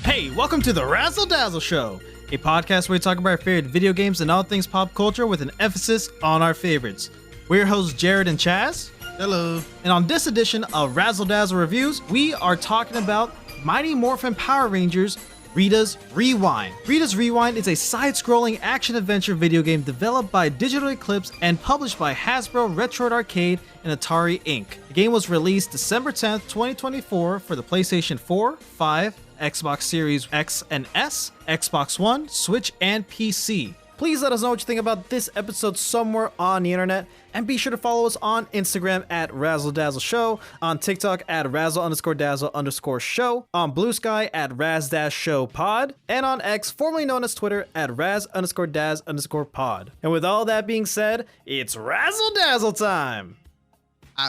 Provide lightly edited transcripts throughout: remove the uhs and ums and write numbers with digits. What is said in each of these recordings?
Hey, welcome to the Razzle Dazzle Show, a podcast where we talk about our favorite video games and all things pop culture with an emphasis on our favorites. We're your hosts, Jared and Chaz. Hello. And on this edition of Razzle Dazzle Reviews, we are talking about Mighty Morphin Power Rangers Rita's Rewind. Rita's Rewind is a side-scrolling action-adventure video game developed by Digital Eclipse and published by Hasbro, Retroid Arcade, and Atari Inc. The game was released December 10th, 2024 for the PlayStation 4, 5, Xbox Series X and S, Xbox One, Switch, and PC. Please let us know what you think about this episode somewhere on the internet, and be sure to follow us on Instagram at Razzle Dazzle Show, on TikTok at Razzle_Dazzle_Show, on Blue Sky at Raz-Show Pod, and on X, formerly known as Twitter, at Raz_Daz_Pod. And with all that being said, it's Razzle Dazzle time!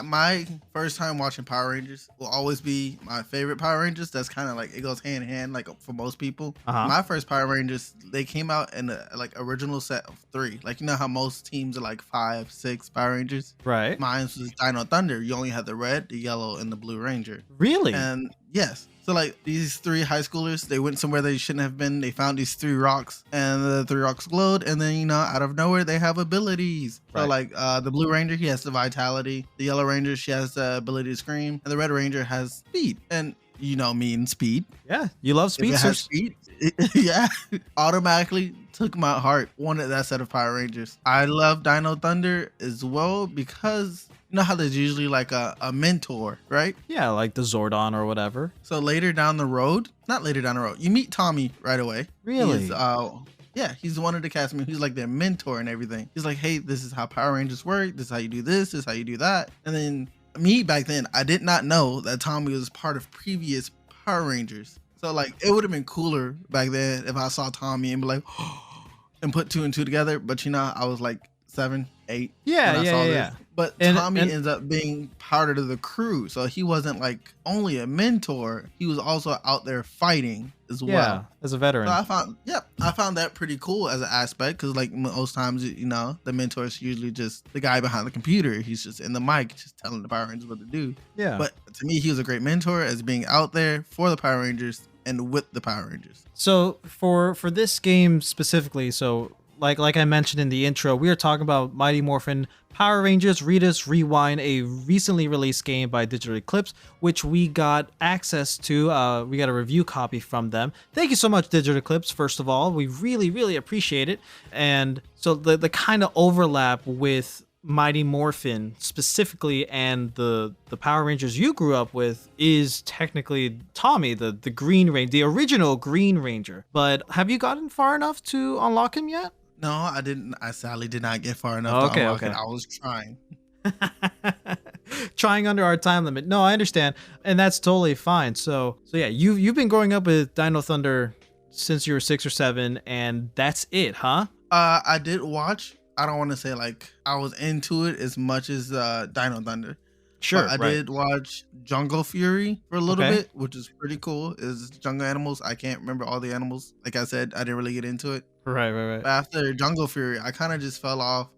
My first time watching Power Rangers will always be my favorite Power Rangers. That's kind of like, it goes hand in hand, like for most people. My first Power Rangers, they came out in a like original set of 3. Like, you know how most teams are like 5, 6 Power Rangers? Right. Mine was Dino Thunder. You only had the red, the yellow, and the blue Ranger. Really? And yes. So like these 3 high schoolers, they went somewhere they shouldn't have been. They found these 3 rocks, and the 3 rocks glowed, and then, you know, out of nowhere they have abilities. Right. So like the blue Ranger, he has the vitality. The yellow Ranger, she has the ability to scream, and the red Ranger has speed. And you know me and speed. Yeah, you love speedsters. Yeah, automatically took my heart. Wanted that set of Power Rangers. I love Dino Thunder as well because you know how there's usually like a mentor, right? Yeah, like the Zordon or whatever. So later down the road, not later down the road, you meet Tommy right away. Really? Yeah, he's one of the cast members. He's like their mentor and everything. He's like, hey, this is how Power Rangers work. This is how you do this. This is how you do that. And then me back then, I did not know that Tommy was part of previous Power Rangers. So like, it would have been cooler back then if I saw Tommy and be like, and put 2 and 2 together. But you know, I was like 7, 8. Yeah. But Tommy ends up being part of the crew. So he wasn't like only a mentor. He was also out there fighting as well. Yeah, as a veteran. So I found that pretty cool as an aspect. Cause like most times, you know, the mentor is usually just the guy behind the computer. He's just in the mic, just telling the Power Rangers what to do. Yeah. But to me, he was a great mentor as being out there for the Power Rangers and with the Power Rangers. So for this game specifically, so like I mentioned in the intro, we are talking about Mighty Morphin Power Rangers Rita's Rewind, a recently released game by Digital Eclipse, which we got access to. We got a review copy from them. Thank you so much, Digital Eclipse, first of all. We really, really appreciate it. And so the kind of overlap with Mighty Morphin specifically and the Power Rangers you grew up with is technically Tommy, the Green Ranger, the original Green Ranger. But have you gotten far enough to unlock him yet? No, I didn't. I sadly did not get far enough to unlock it. I was trying. Trying under our time limit. No, I understand. And that's totally fine. So yeah, you've been growing up with Dino Thunder since you were 6 or 7, and that's it, huh? I did watch. I don't want to say like I was into it as much as Dino Thunder. Sure. I did watch Jungle Fury for a little bit, which is pretty cool. It's jungle animals. I can't remember all the animals. Like I said, I didn't really get into it. Right. But after Jungle Fury, I kind of just fell off.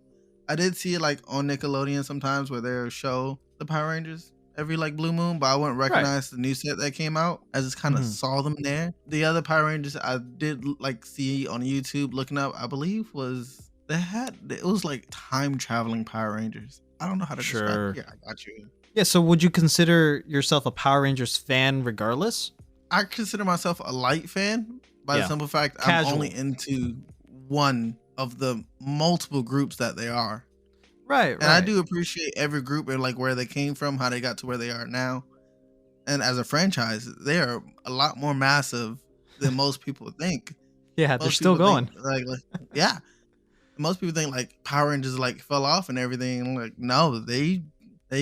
I did see it like on Nickelodeon sometimes where they show the Power Rangers every like blue moon, but I wouldn't recognize the new set that came out. I just kind of saw them there. The other Power Rangers I did like see on YouTube looking up, I believe it was like time traveling Power Rangers. I don't know how to describe it. Yeah, I got you. Yeah, so would you consider yourself a Power Rangers fan regardless? I consider myself a light fan by the simple fact I'm only into one of the multiple groups that they are. Right. And I do appreciate every group and like where they came from, how they got to where they are now. And as a franchise, they are a lot more massive than most people think. Yeah, they're still going. Yeah. Most people think like Power Rangers like fell off and everything. Like, no, they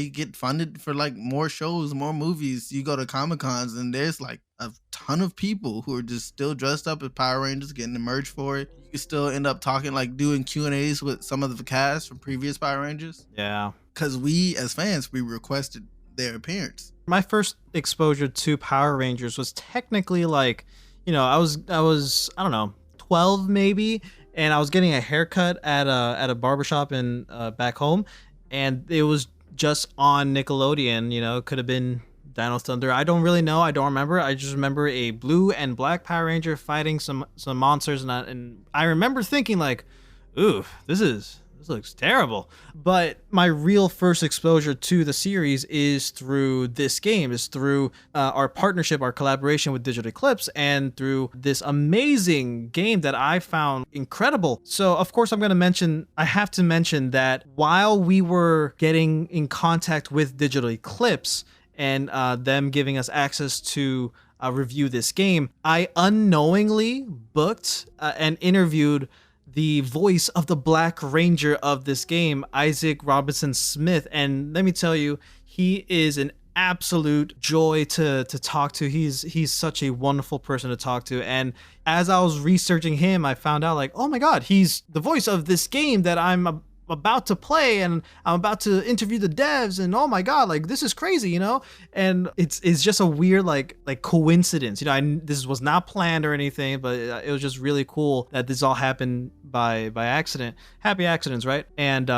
get funded for like more shows, more movies. You go to Comic-Cons and there's like a ton of people who are just still dressed up as Power Rangers, getting the merch for it. You can still end up talking, like doing Q&As with some of the cast from previous Power Rangers. Yeah. Because we as fans, we requested their appearance. My first exposure to Power Rangers was technically like, you know, I was I don't know, 12 maybe, and I was getting a haircut at a barbershop in back home, and it was just on Nickelodeon. You know, it could have been Dino Thunder. I don't really know. I don't remember. I just remember a blue and black Power Ranger fighting some monsters, and I remember thinking like, ooh, this looks terrible. But my real first exposure to the series is through this game, is through our partnership, our collaboration with Digital Eclipse, and through this amazing game that I found incredible. So of course I have to mention that while we were getting in contact with Digital Eclipse and them giving us access to review this game, I unknowingly booked and interviewed the voice of the Black Ranger of this game, Isaac Robinson Smith. And let me tell you, he is an absolute joy to talk to. He's such a wonderful person to talk to. And as I was researching him, I found out like, oh my God, he's the voice of this game that I'm about to play, and I'm about to interview the devs, and oh my God, like this is crazy, you know? And it's just a weird like coincidence, you know. This was not planned or anything, but it was just really cool that this all happened by accident. Happy accidents, right? And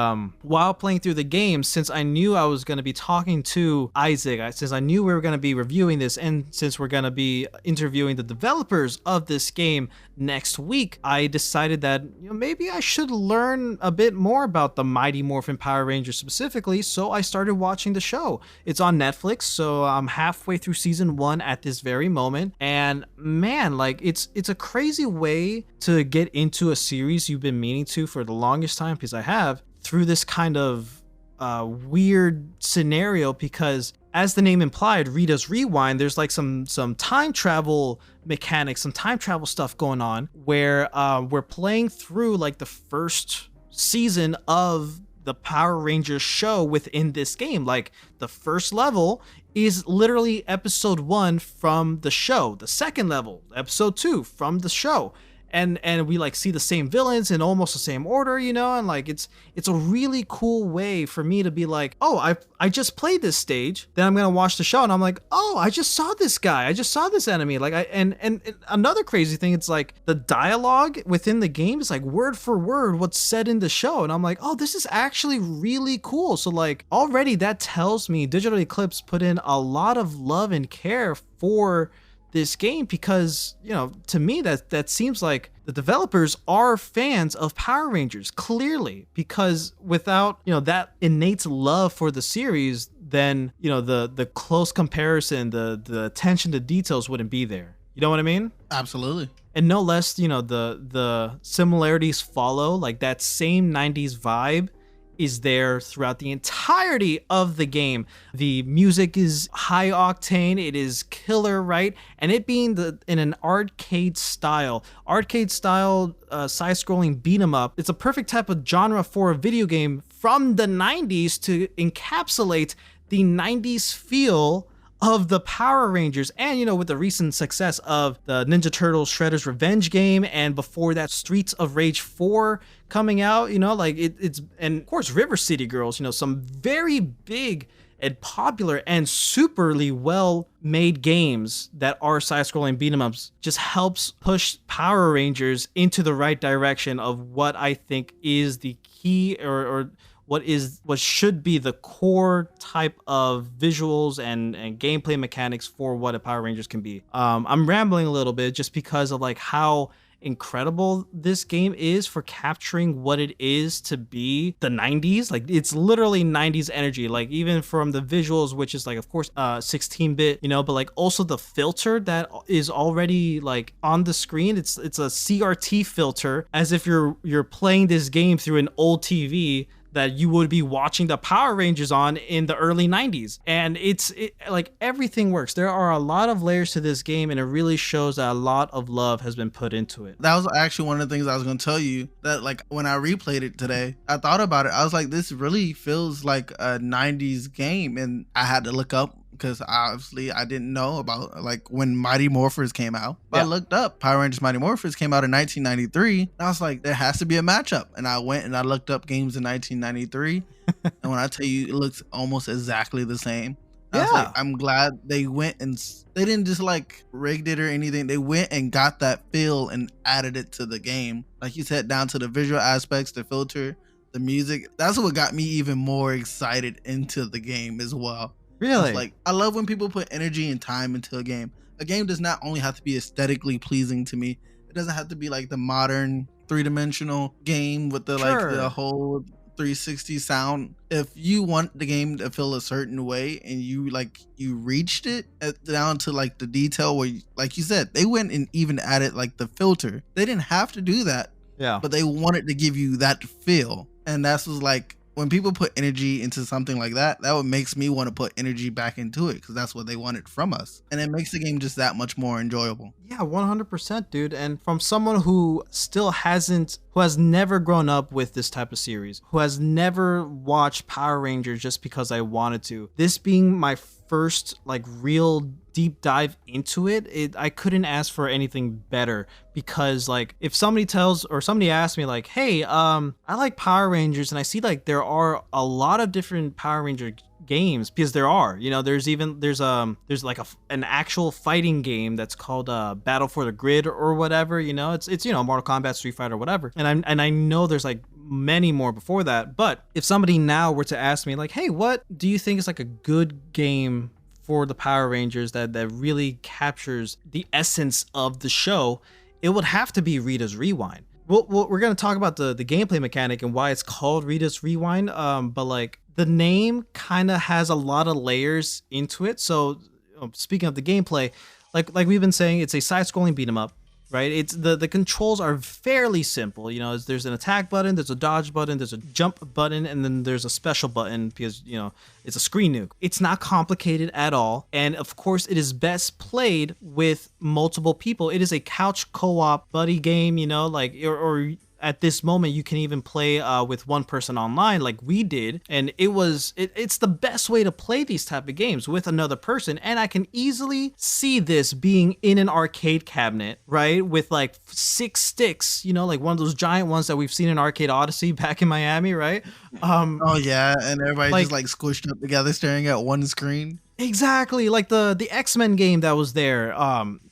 while playing through the game, since I knew I was going to be talking to Isaac, since I knew we were going to be reviewing this, and since we're going to be interviewing the developers of this game next week, I decided that, you know, maybe I should learn a bit more about the Mighty Morphin Power Rangers specifically. So I started watching the show. It's on Netflix, so I'm halfway through season 1 at this very moment. And man, like it's a crazy way to get into a series you've been meaning to for the longest time, because I have, through this kind of weird scenario, because as the name implied, Rita's Rewind, there's like some time travel mechanics, some time travel stuff going on, where we're playing through like the first season of the Power Rangers show within this game. Like the first level is literally episode 1 from the show, the second level, episode 2 from the show. And we like see the same villains in almost the same order, you know, and like it's a really cool way for me to be like, oh, I just played this stage, then I'm gonna watch the show, and I'm like, oh, I just saw this guy, I just saw this enemy, like and another crazy thing, it's like the dialogue within the game is like word for word what's said in the show, and I'm like, oh, this is actually really cool. So like already that tells me Digital Eclipse put in a lot of love and care for this game, because, you know, to me that seems like the developers are fans of Power Rangers, clearly, because without, you know, that innate love for the series, then, you know, the close comparison, the attention to details wouldn't be there. You know what I mean? Absolutely. And no less, you know, the similarities follow, like that same 90s vibe is there throughout the entirety of the game. The music is high octane, it is killer, right? And it being in an arcade style side-scrolling beat 'em up, it's a perfect type of genre for a video game from the 90s to encapsulate the 90s feel of the Power Rangers. And, you know, with the recent success of the Ninja Turtles Shredder's Revenge game, and before that Streets of Rage 4 coming out, you know, like it's, and of course River City Girls, you know, some very big and popular and superly well made games that are side-scrolling beat 'em ups, just helps push Power Rangers into the right direction of what I think is the key, or what should be the core type of visuals and gameplay mechanics for what a Power Rangers can be. I'm rambling a little bit just because of like how incredible this game is for capturing what it is to be the 90s. Like it's literally 90s energy, like even from the visuals, which is like, of course, 16-bit, you know, but like also the filter that is already like on the screen. It's a CRT filter, as if you're playing this game through an old TV that you would be watching the Power Rangers on in the early 90s. And it like everything works. There are a lot of layers to this game, and it really shows that a lot of love has been put into it. That was actually one of the things I was going to tell you, that like when I replayed it today, I thought about it. I was like, this really feels like a 90s game. And I had to look up, because obviously I didn't know about like when Mighty Morphers came out. But yeah. I looked up Power Rangers Mighty Morphers came out in 1993. And I was like, there has to be a matchup. And I went and I looked up games in 1993. And when I tell you, it looks almost exactly the same. I was like, I'm glad they went and they didn't just like rigged it or anything. They went and got that feel and added it to the game. Like you said, down to the visual aspects, the filter, the music. That's what got me even more excited into the game as well. Really? Like, I love when people put energy and time into a game. A game does not only have to be aesthetically pleasing to me. It doesn't have to be like the modern 3-dimensional game with the like the whole 360 sound. If you want the game to feel a certain way and you reached it down to like the detail where, like you said, they went and even added like the filter. They didn't have to do that. Yeah. But they wanted to give you that feel. And that's was like, when people put energy into something like that, that what makes me want to put energy back into it, because that's what they wanted from us. And it makes the game just that much more enjoyable. Yeah, 100%, dude. And from someone who has never grown up with this type of series, who has never watched Power Rangers just because I wanted to, this being my first like real deep dive into it, I couldn't ask for anything better. Because like, if somebody asks me like, hey, I like Power Rangers, and I see like there are a lot of different Power Ranger games, because there are, there's like an actual fighting game that's called Battle for the Grid or whatever, it's Mortal Kombat, Street Fighter, whatever, and I know there's like many more before that. But if somebody now were to ask me like, hey, what do you think is like a good game for the Power Rangers that really captures the essence of the show, it would have to be Rita's Rewind. Well, we're going to talk about the gameplay mechanic and why it's called Rita's Rewind, but like the name kind of has a lot of layers into it. So speaking of the gameplay, like we've been saying, it's a side-scrolling beat 'em up, right? It's the controls are fairly simple. There's an attack button, there's a dodge button, there's a jump button, and then there's a special button because it's a screen nuke. It's not complicated at all, and of course it is best played with multiple people. It is a couch co-op buddy game, or at this moment you can even play with one person online like we did, and it's the best way to play these type of games with another person. And I can easily see this being in an arcade cabinet, right, with like 6 sticks, like one of those giant ones that we've seen in Arcade Odyssey back in Miami, right? Oh yeah, and everybody just like squished up together staring at one screen. Exactly, like the X-Men game that was there.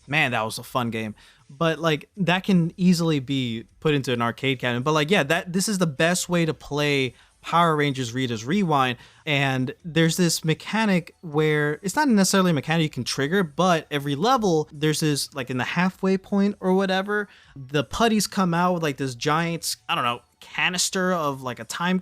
Man, that was a fun game. But like that can easily be put into an arcade cabinet. But like, yeah, this is the best way to play Power Rangers Rita's Rewind. And there's this mechanic where it's not necessarily a mechanic you can trigger, but every level there's this, like in the halfway point or whatever, the putties come out with like this giant, I don't know, canister of like a time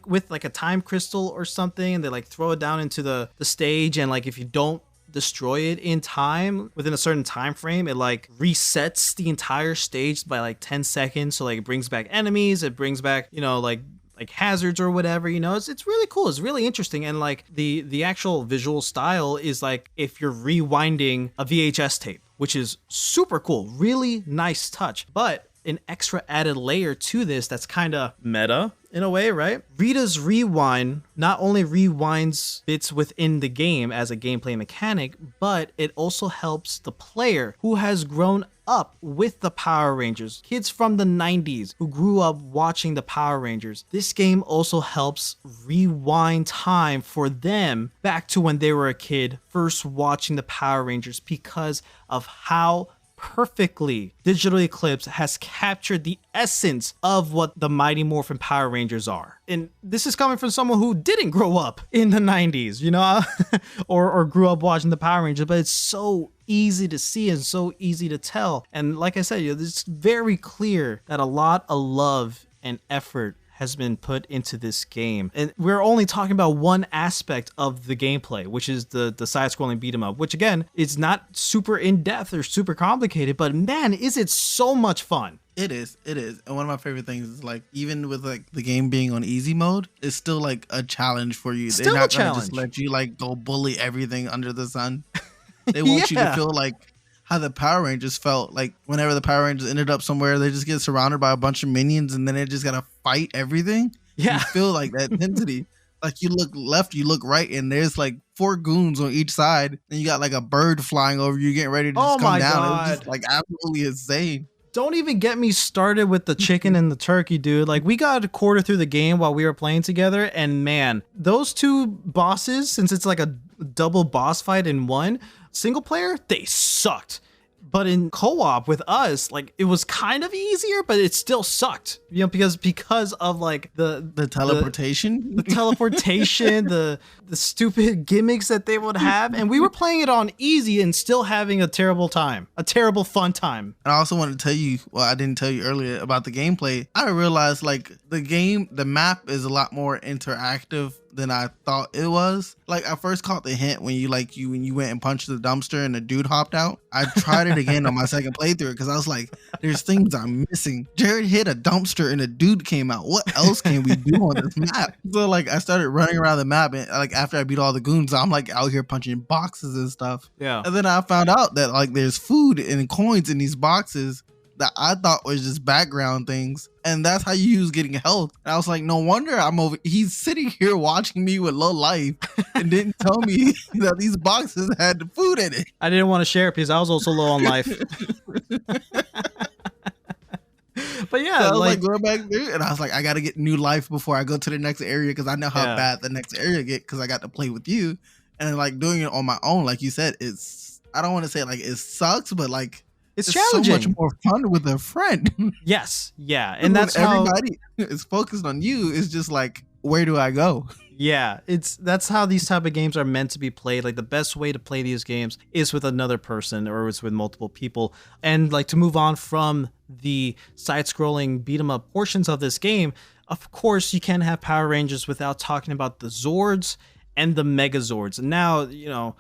crystal or something, and they like throw it down into the stage, and like if you don't destroy it in time within a certain time frame, it like resets the entire stage by like 10 seconds. So like it brings back enemies, it brings back like hazards or whatever, it's really cool, it's really interesting. And like the actual visual style is like if you're rewinding a VHS tape, which is super cool, really nice touch. But an extra added layer to this that's kind of meta in a way, right? Rita's Rewind not only rewinds bits within the game as a gameplay mechanic, but it also helps the player who has grown up with the Power Rangers, kids from the 90s who grew up watching the Power Rangers. This game also helps rewind time for them back to when they were a kid first watching the Power Rangers, because of how perfectly Digital Eclipse has captured the essence of what the Mighty Morphin Power Rangers are. And this is coming from someone who didn't grow up in the 90s, or grew up watching the Power Rangers, but it's so easy to see and so easy to tell. And like I said, it's very clear that a lot of love and effort has been put into this game. And we're only talking about one aspect of the gameplay, which is the side-scrolling beat 'em up, which again, is not super in-depth or super complicated, but man, is it so much fun. It is. And one of my favorite things is like, even with like the game being on easy mode, it's still like a challenge for you. Still They're not gonna just let you like go bully everything under the sun. They want you to feel like how the Power Rangers felt like whenever the Power Rangers ended up somewhere, they just get surrounded by a bunch of minions and then they just gotta fight everything. Yeah. You feel like that intensity. Like you look left, you look right, and there's like 4 goons on each side, and you got like a bird flying over you getting ready to just come down. God. It was just like absolutely insane. Don't even get me started with the chicken and the turkey, dude. Like, we got a quarter through the game while we were playing together, and man, those 2 bosses, since it's like a double boss fight in one, single player, they sucked. But in co-op with us, like it was kind of easier, but it still sucked, you know, because of like the teleportation, the stupid gimmicks that they would have, and we were playing it on easy and still having a terrible fun time. And I also wanted to tell you, well, I didn't tell you earlier about the gameplay. I realized like the map is a lot more interactive than I thought it was. Like I first caught the hint when you went and punched the dumpster and the dude hopped out. I tried it again on my second playthrough because I was like, there's things I'm missing. Jared hit a dumpster and a dude came out. What else can we do on this map? So like I started running around the map, and like after I beat all the goons, I'm like out here punching boxes and stuff. Yeah. And then I found out that like there's food and coins in these boxes that I thought was just background things, and that's how you use getting health. And I was like, no wonder he's sitting here watching me with low life and didn't tell me that these boxes had the food in it. I didn't want to share it because I was also low on life. But yeah, so I was like going back there, and I was like, I gotta get new life before I go to the next area, because I know how bad the next area get, because I got to play with you. And like doing it on my own, like you said, I don't want to say like it sucks, but like it's challenging. So much more fun with a friend. Yes, yeah, and that's everybody is focused on you. It's just like, where do I go? Yeah, that's how these type of games are meant to be played. Like the best way to play these games is with another person, or it's with multiple people. And like to move on from the side-scrolling beat 'em up portions of this game, of course you can't have Power Rangers without talking about the Zords and the Megazords. And now, you know,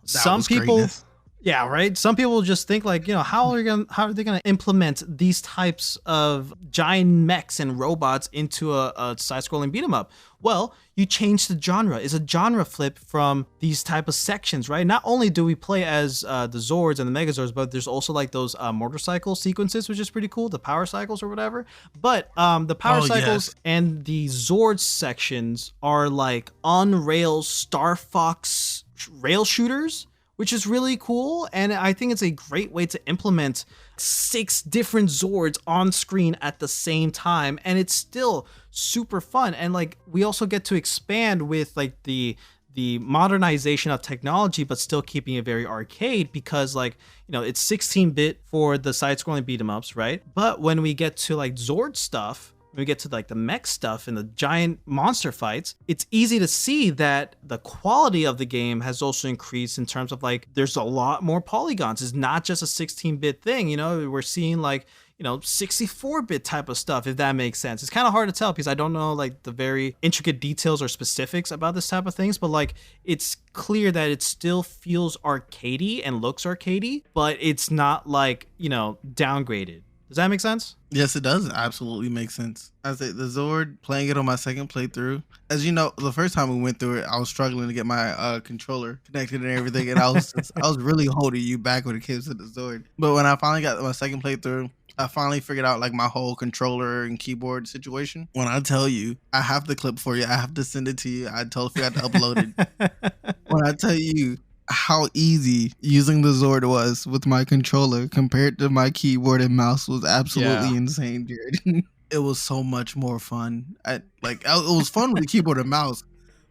some people. Greatness. Yeah, right. Some people just think like, you know, how are they gonna implement these types of giant mechs and robots into a side-scrolling beat 'em up? Well, you change the genre. It's a genre flip from these type of sections, right? Not only do we play as the Zords and the Megazords, but there's also like those motorcycle sequences, which is pretty cool, the power cycles or whatever. But the power cycles and the Zord sections are like on rails Star Fox rail shooters, which is really cool. And I think it's a great way to implement 6 different Zords on screen at the same time. And it's still super fun. And like, we also get to expand with like the modernization of technology, but still keeping it very arcade, because like, you know, it's 16-bit for the side-scrolling beat 'em ups, right? But when we get to like Zord stuff, when we get to like the mech stuff and the giant monster fights, it's easy to see that the quality of the game has also increased in terms of like, there's a lot more polygons. It's not just a 16-bit thing, you know, we're seeing like, you know, 64-bit type of stuff, if that makes sense. It's kind of hard to tell because I don't know like the very intricate details or specifics about this type of things, but like it's clear that it still feels arcadey and looks arcadey, but it's not like, you know, downgraded. Does that make sense? Yes, it does. It absolutely makes sense. I say the Zord, playing it on my second playthrough. As you know, the first time we went through it, I was struggling to get my controller connected and everything, and I was really holding you back when it came to the Zord. But when I finally got my second playthrough, I finally figured out like my whole controller and keyboard situation. When I tell you, I have the clip for you. I have to send it to you. I totally forgot to upload it. When I tell you how easy using the Zord was with my controller compared to my keyboard and mouse was absolutely insane, Jared. It was so much more fun. It was fun with the keyboard and mouse,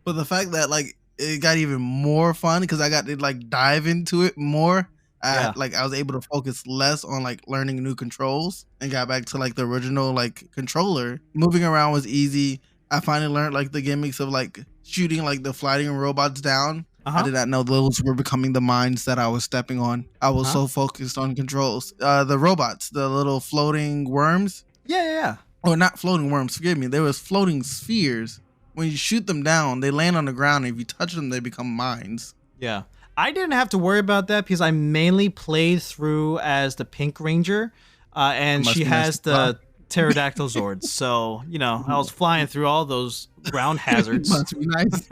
but the fact that like it got even more fun because I got to like dive into it more. I was able to focus less on like learning new controls and got back to like the original like controller. Moving around was easy. I finally learned like the gimmicks of like shooting like the flying robots down. I did not know those were becoming the mines that I was stepping on. I was so focused on controls. The robots, the little floating worms. Yeah. Or not floating worms, forgive me. There was floating spheres. When you shoot them down, they land on the ground. And if you touch them, they become mines. Yeah. I didn't have to worry about that because I mainly played through as the Pink Ranger. And she has the pterodactyl Zords. So, you know, I was flying through all those ground hazards. Must be nice.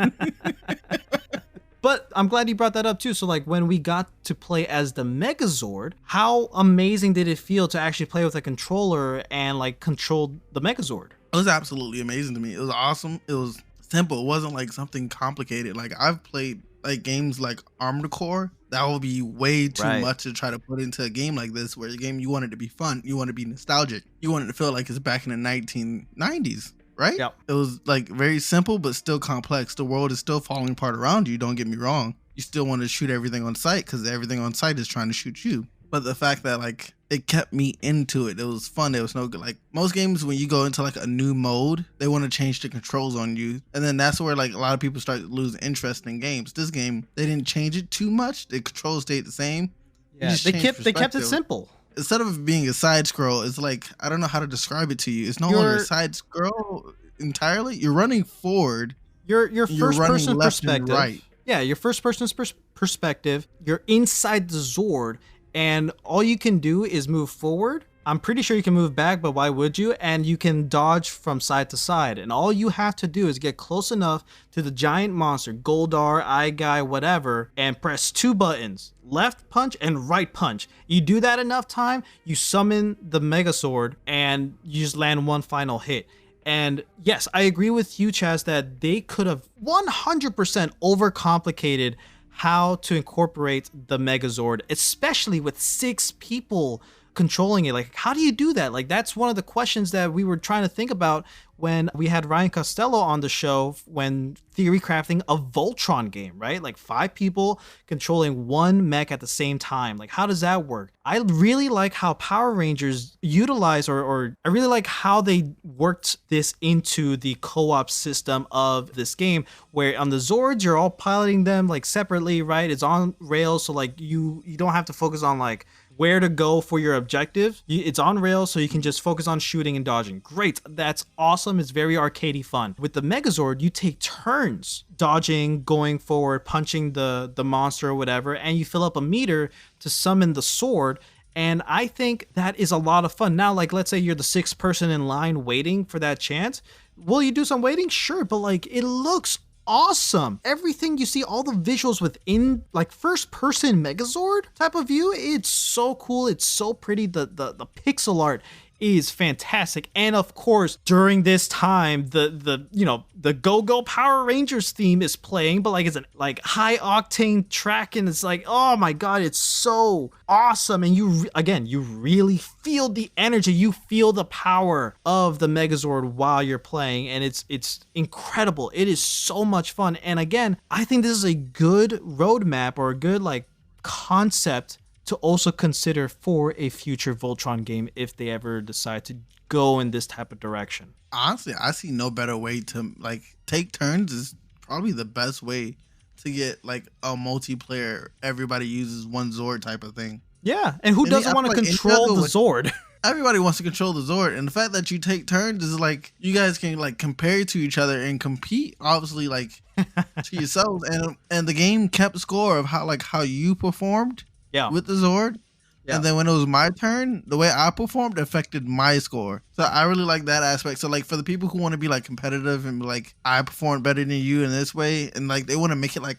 But I'm glad you brought that up too. So like when we got to play as the Megazord, how amazing did it feel to actually play with a controller and like control the Megazord? It was absolutely amazing to me. It was awesome. It was simple. It wasn't like something complicated. Like I've played like games like Armored Core. That would be way too much to try to put into a game like this, where the game, you want it to be fun. You want it to be nostalgic. You want it to feel like it's back in the 1990s. Right? Yep. It was like very simple, but still complex. The world is still falling apart around you. Don't get me wrong. You still want to shoot everything on sight because everything on sight is trying to shoot you. but the fact that like it kept me into it. It was fun. It was no good. Like most games, when you go into like a new mode, they want to change the controls on you, and then that's where like a lot of people start to lose interest in games. This game, they didn't change it too much. The controls stayed the same. Yeah, they kept it simple. Instead of being a side scroll, it's like, I don't know how to describe it to you. It's no longer a side scroll entirely. You're running forward. Your first person perspective. Right. Yeah, your first person's perspective. You're inside the Zord, and all you can do is move forward. I'm pretty sure you can move back, but why would you? And you can dodge from side to side. And all you have to do is get close enough to the giant monster, Goldar, Eye Guy, whatever, and press 2 buttons, left punch and right punch. You do that enough time, you summon the Megazord, and you just land one final hit. And yes, I agree with you, Chaz, that they could have 100% overcomplicated how to incorporate the Megazord, especially with 6 people controlling it. Like, how do you do that? Like, that's one of the questions that we were trying to think about when we had Ryan Costello on the show when theory crafting a Voltron game, right? Like 5 people controlling one mech at the same time. Like, how does that work? I really like how Power Rangers utilize, or I really like how they worked this into the co-op system of this game, where on the Zords, you're all piloting them like separately, right? It's on rails, so like you don't have to focus on like where to go for your objective. It's on rails, so you can just focus on shooting and dodging. Great, that's awesome. It's very arcadey fun. With the Megazord, you take turns dodging, going forward, punching the monster or whatever, and you fill up a meter to summon the sword. And I think that is a lot of fun. Now, like, let's say you're the 6th person in line waiting for that chance. Will you do some waiting? Sure, but like, it looks awesome. Everything you see, all the visuals within like first person Megazord type of view, it's so cool. It's so pretty. The pixel art is fantastic. And of course, during this time, the Go-Go Power Rangers theme is playing, but like it's a like high octane track, and it's like, oh my god, it's so awesome. And you really feel the energy, you feel the power of the Megazord while you're playing, and it's incredible. It is so much fun. And again, I think this is a good roadmap, or a good like concept to also consider for a future Voltron game if they ever decide to go in this type of direction. Honestly, I see no better way to like take turns is probably the best way to get like a multiplayer, everybody uses one Zord type of thing. Yeah, and who doesn't want to control the Zord? Everybody wants to control the Zord, and the fact that you take turns is like you guys can like compare to each other and compete, obviously, like to yourselves. And the game kept score of how you performed. Yeah. With the Zord. Yeah. And then when it was my turn, the way I performed affected my score. So I really like that aspect. So like for the people who want to be like competitive and be like, I performed better than you in this way, and like they want to make it like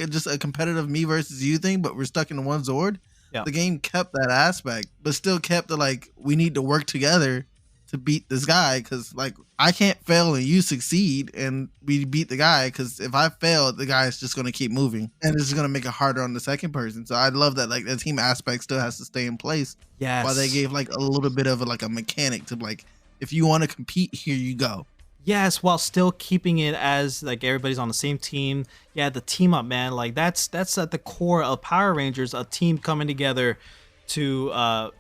just a competitive me versus you thing, but we're stuck in one Zord. Yeah. The game kept that aspect, but still kept the like, we need to work together to beat this guy, because like I can't fail and you succeed and we beat the guy, because if I fail, the guy is just going to keep moving and it's going to make it harder on the second person. So I love that like the team aspect still has to stay in place. Yes. While they gave like a little bit of a mechanic to like, if you want to compete, here you go. Yes, while still keeping it as like everybody's on the same team. Yeah, the team up, man. Like that's at the core of Power Rangers, a team coming together to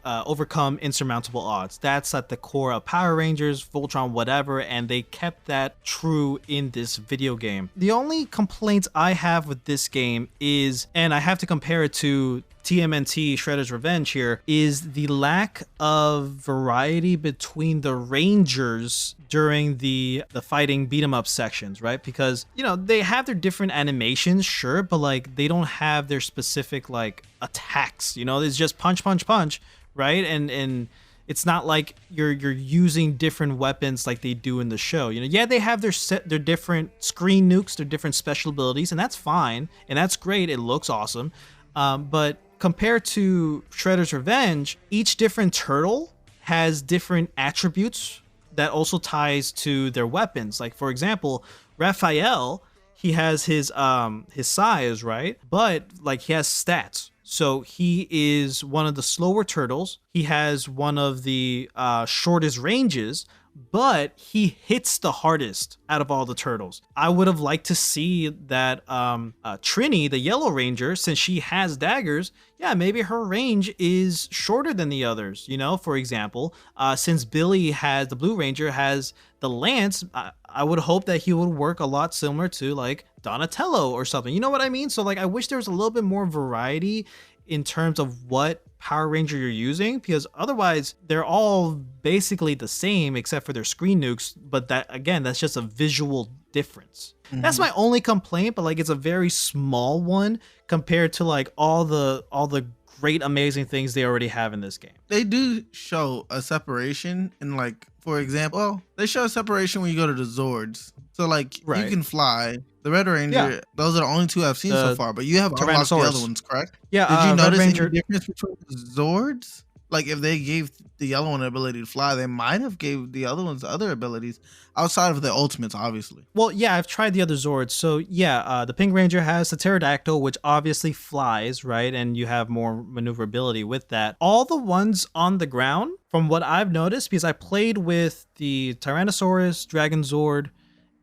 overcome insurmountable odds. That's at the core of Power Rangers, Voltron, whatever, and they kept that true in this video game. The only complaints I have with this game is, and I have to compare it to TMNT Shredder's Revenge here, is the lack of variety between the Rangers during the fighting beat 'em up sections, right? Because, you know, they have their different animations, sure, but like they don't have their specific like attacks, you know, it's just punch, punch, punch, right? And it's not like you're using different weapons like they do in the show. You know, yeah, they have their different screen nukes, their different special abilities, and that's fine, and that's great. It looks awesome. But compared to Shredder's Revenge, each different turtle has different attributes that also ties to their weapons. Like, for example, Raphael, he has his size, right? But like he has stats. So he is one of the slower turtles. He has one of the shortest ranges, but he hits the hardest out of all the turtles. I would have liked to see that Trini, the Yellow Ranger, since she has daggers, yeah, maybe her range is shorter than the others. You know, for example, since Billy has, the Blue Ranger has the lance, I would hope that he would work a lot similar to like Donatello or something. You know what I mean? So like, I wish there was a little bit more variety in terms of what Power Ranger you're using, because otherwise they're all basically the same except for their screen nukes. But that, again, that's just a visual difference. That's my only complaint, but like, it's a very small one compared to like all the great amazing things they already have in this game. They do show a separation in, like, for example, they show a separation when you go to the Zords. So like, you can fly. The Red Ranger, those are the only two I've seen so far, but you have unlocked the other ones, correct? Yeah. Did you notice any difference between the Zords? Like, if they gave the yellow one the ability to fly, they might have gave the other ones other abilities outside of the ultimates, obviously. Well, yeah, I've tried the other Zords. So yeah, the Pink Ranger has the Pterodactyl, which obviously flies, right? And you have more maneuverability with that. All the ones on the ground, from what I've noticed, because I played with the Tyrannosaurus, Dragon Zord,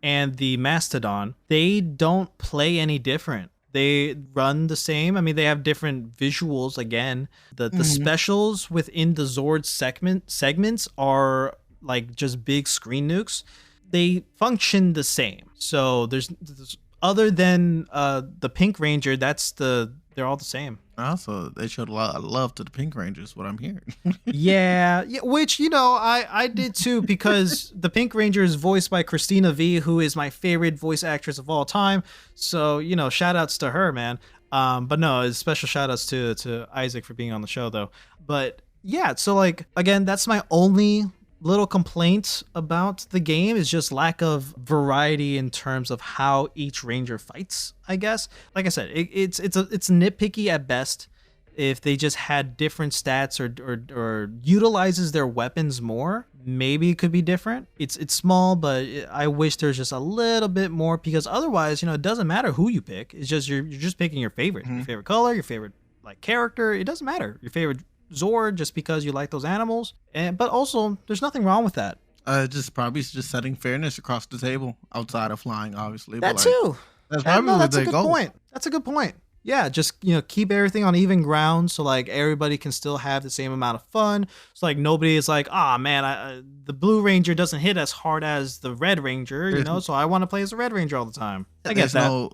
and the Mastodon, they don't play any different. They run the same. I mean, they have different visuals. Again, the specials within the Zord segments are like just big screen nukes. They function the same. So there's other than the Pink Ranger, they're all the same. Also, they showed a lot of love to the Pink Rangers, what I'm hearing. yeah, which, you know, I did too, because the Pink Ranger is voiced by Christina V, who is my favorite voice actress of all time. So, you know, shout outs to her, man. But no, special shout outs to Isaac for being on the show, though. But yeah, so like, again, that's my only little complaint about the game, is just lack of variety in terms of how each ranger fights, I guess. Like I said, it's nitpicky at best. If they just had different stats or utilizes their weapons more, maybe it could be different. It's small, but I wish there's just a little bit more, because otherwise, you know, it doesn't matter who you pick. It's just you're just picking your favorite, your favorite color, your favorite like character. It doesn't matter. Your favorite Zord, just because you like those animals. But also, there's nothing wrong with that. Just probably just setting fairness across the table outside of flying, obviously. That too. That's probably that's a good point. That's a good point. Yeah, just, you know, keep everything on even ground, so like everybody can still have the same amount of fun. So like nobody is like, man, the Blue Ranger doesn't hit as hard as the Red Ranger, you know, so I want to play as the Red Ranger all the time. I get that. No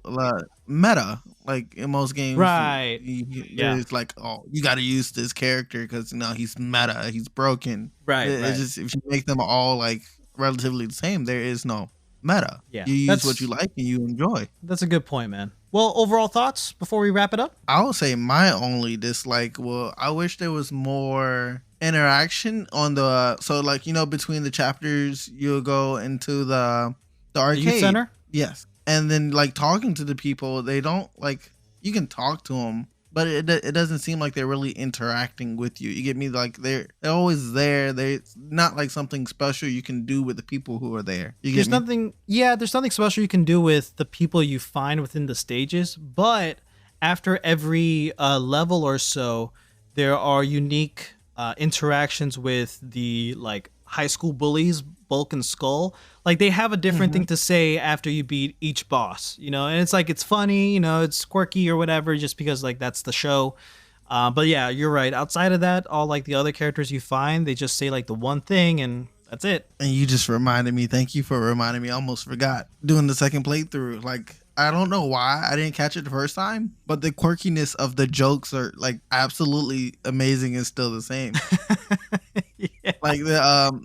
meta, like in most games, right? It's like, oh, you got to use this character because, you know, he's meta, he's broken, right? It's just, if you make them all like relatively the same, there is no meta. Yeah, you use what you like and you enjoy. That's a good point, man. Well, overall thoughts before we wrap it up? I would say my only dislike, I wish there was more interaction on the, so like, you know, between the chapters, you'll go into the arcade. Youth center? Yes. And then like talking to the people, they don't like, you can talk to them, but it doesn't seem like they're really interacting with you. You get me? Like they're always there. They're not like something special you can do with the people who are there. There's nothing special you can do with the people you find within the stages, but after every level or so, there are unique interactions with the like high school bullies, Bulk and Skull. Like they have a different thing to say after you beat each boss, you know, and it's like, it's funny, you know, it's quirky or whatever, just because like that's the show. But yeah, you're right. Outside of that, all like the other characters you find, they just say like the one thing and that's it. And you just reminded me. Thank you for reminding me. I almost forgot doing the second playthrough. Like, I don't know why I didn't catch it the first time, but the quirkiness of the jokes are like absolutely amazing and still the same. Yeah. Like the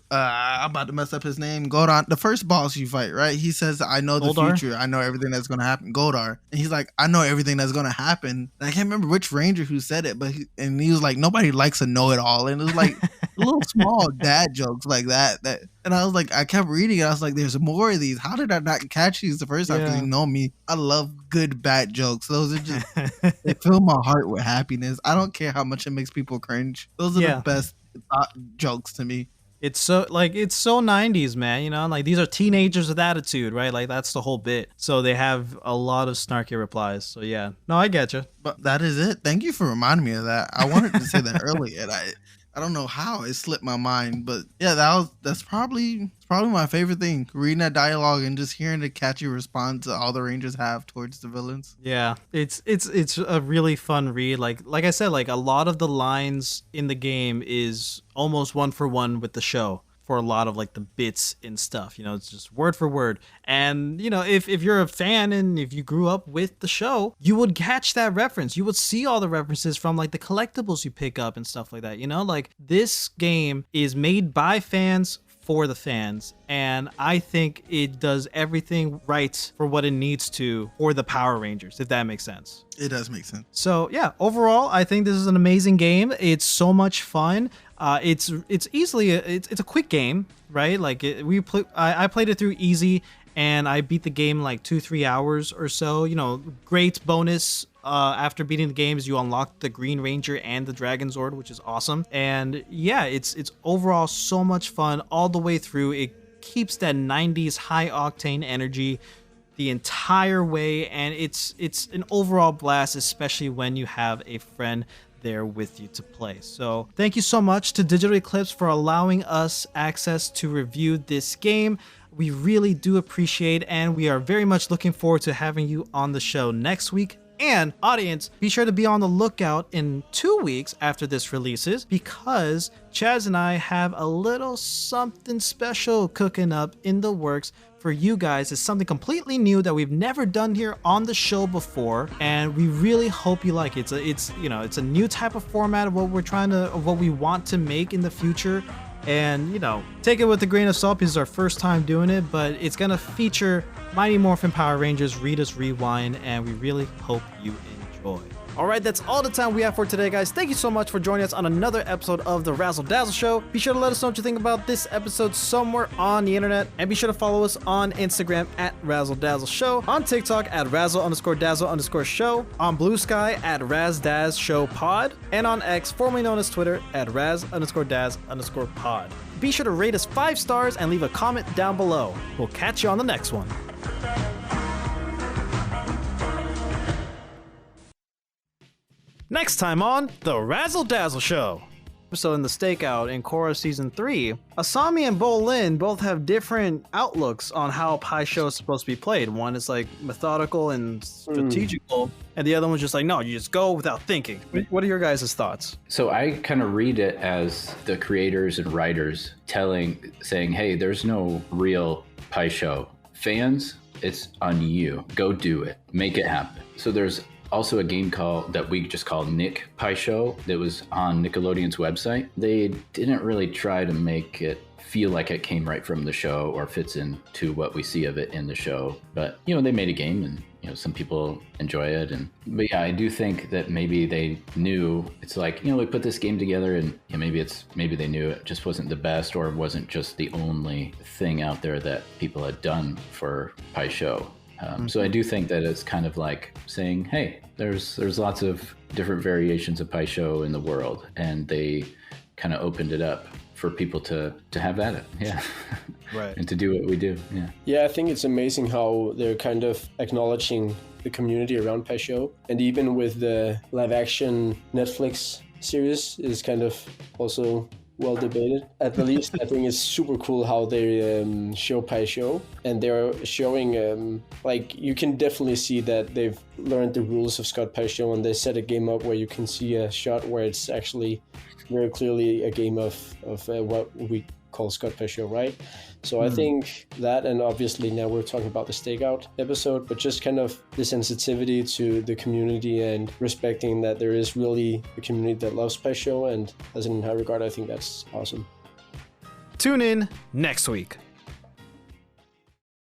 I'm about to mess up his name. Godon, the first boss you fight, right? He says, "I know the future. I know everything that's gonna happen." Godar, and he's like, "I know everything that's gonna happen." And I can't remember which ranger who said it, but he was like, "Nobody likes a know-it-all," and it was like little small dad jokes like that. And I was like, I kept reading it. I was like, "There's more of these. How did I not catch these the first time?" Because you know me, I love good bad jokes. Those are just they fill my heart with happiness. I don't care how much it makes people cringe. Those are the best jokes to me. It's so 90s, man, you know, like these are teenagers with attitude, right? Like that's the whole bit. So they have a lot of snarky replies. So yeah, no, I get you. But that is it. Thank you for reminding me of that. I wanted to say that earlier, and I don't know how it slipped my mind, but yeah, that's probably my favorite thing. Reading that dialogue and just hearing the catchy response all the Rangers have towards the villains. Yeah, it's a really fun read. Like I said, like a lot of the lines in the game is almost one for one with the show for a lot of like the bits and stuff. You know, it's just word for word. And you know, if you're a fan and if you grew up with the show, you would catch that reference. You would see all the references from like the collectibles you pick up and stuff like that. You know, like this game is made by fans for the fans, and I think it does everything right for what it needs to for the Power Rangers, if that makes sense. It does make sense. So yeah, overall, I think this is an amazing game. It's so much fun. It's easily it's a quick game, right? Like I played it through easy, and I beat the game in like 2-3 hours or so. You know, great bonus. After beating the games, you unlock the Green Ranger and the Dragon Zord, which is awesome. And yeah, it's overall so much fun all the way through. It keeps that 90s high octane energy the entire way, and it's an overall blast, especially when you have a friend there with you to play. So thank you so much to Digital Eclipse for allowing us access to review this game. We really do appreciate it, and we are very much looking forward to having you on the show next week. And audience, be sure to be on the lookout in 2 weeks after this releases, because Chaz and I have a little something special cooking up in the works for you guys. It's something completely new that we've never done here on the show before, and we really hope you like it. It's a new type of format of what we want to make in the future. And, you know, take it with a grain of salt because it's our first time doing it, but it's going to feature Mighty Morphin Power Rangers, Rita's Rewind, and we really hope you enjoy. All right, that's all the time we have for today, guys. Thank you so much for joining us on another episode of The Razzle Dazzle Show. Be sure to let us know what you think about this episode somewhere on the internet, and be sure to follow us on Instagram at Razzle Dazzle Show, on TikTok at Razzle_Dazzle_Show, on Blue Sky at RazDaz Show Pod, and on X, formerly known as Twitter, at Raz_Daz_Pod. Be sure to rate us 5 stars and leave a comment down below. We'll catch you on the next one. Next time on The Razzle Dazzle Show. So in the Stakeout in Korra Season 3, Asami and Bolin both have different outlooks on how Pai Sho is supposed to be played. One is like methodical and strategical, and the other one's just like, no, you just go without thinking. What are your guys' thoughts? So I kind of read it as the creators and writers saying, hey, there's no real Pai Sho. Fans, it's on you. Go do it. Make it happen. So there's also a game that we just call Nick Pai Sho that was on Nickelodeon's website. They didn't really try to make it feel like it came right from the show or fits into what we see of it in the show. But, you know, they made a game and, you know, some people enjoy it. But yeah, I do think that maybe they knew, it's like, you know, we put this game together and maybe they knew it just wasn't the best or wasn't just the only thing out there that people had done for Pai Sho. So I do think that it's kind of like saying, hey, there's lots of different variations of Pai Sho in the world, and they kind of opened it up for people to have at it, yeah, right, and to do what we do, yeah. Yeah, I think it's amazing how they're kind of acknowledging the community around Pai Sho, and even with the live-action Netflix series is kind of also well debated. At the least, I think it's super cool how they show Pai Sho, and they're showing like you can definitely see that they've learned the rules of Scott Pai Sho, and they set a game up where you can see a shot where it's actually very clearly a game of what we call Scott Pai Sho, right? So I think that, and obviously now we're talking about the Stakeout episode, but just kind of the sensitivity to the community and respecting that there is really a community that loves Pai Sho, and as in high regard, I think that's awesome. Tune in next week.